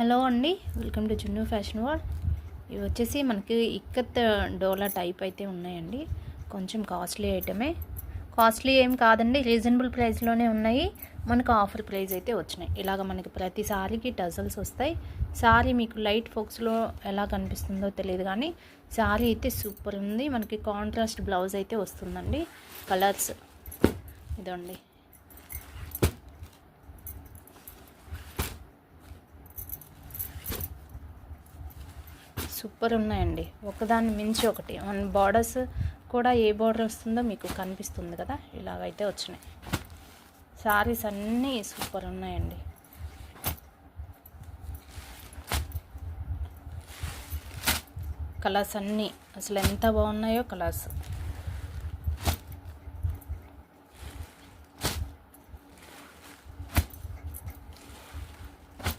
Hello అండి, welcome to జున్ను fashion world. ఇవి వచ్చేసి మనకి ఇక్కత్ డోలా టైప్ అయితే ఉన్నాయండి. కొంచెం కాస్ట్లీ ఐటమే. కాస్ట్లీ ఏం కాదండి, రీజనబుల్ ప్రైస్లోనే ఉన్నాయి. మనకు ఆఫర్ ప్రైస్ అయితే వచ్చినాయి. ఇలాగ మనకి ప్రతి సారీకి టజల్స్ వస్తాయి. సారీ మీకు లైట్ ఫోక్స్లో ఎలా కనిపిస్తుందో తెలియదు కానీ సారీ అయితే సూపర్ ఉంది. మనకి కాంట్రాస్ట్ బ్లౌజ్ అయితే వస్తుందండి. కలర్స్ ఇదండి, సూపర్ ఉన్నాయండి. ఒకదాన్ని మించి ఒకటి. మన బార్డర్స్ కూడా ఏ బార్డర్ వస్తుందో మీకు కనిపిస్తుంది కదా, ఇలాగైతే వచ్చినాయి. సారీస్ అన్నీ సూపర్ ఉన్నాయండి. కలర్స్ అన్నీ అసలు ఎంత బాగున్నాయో కలర్స్.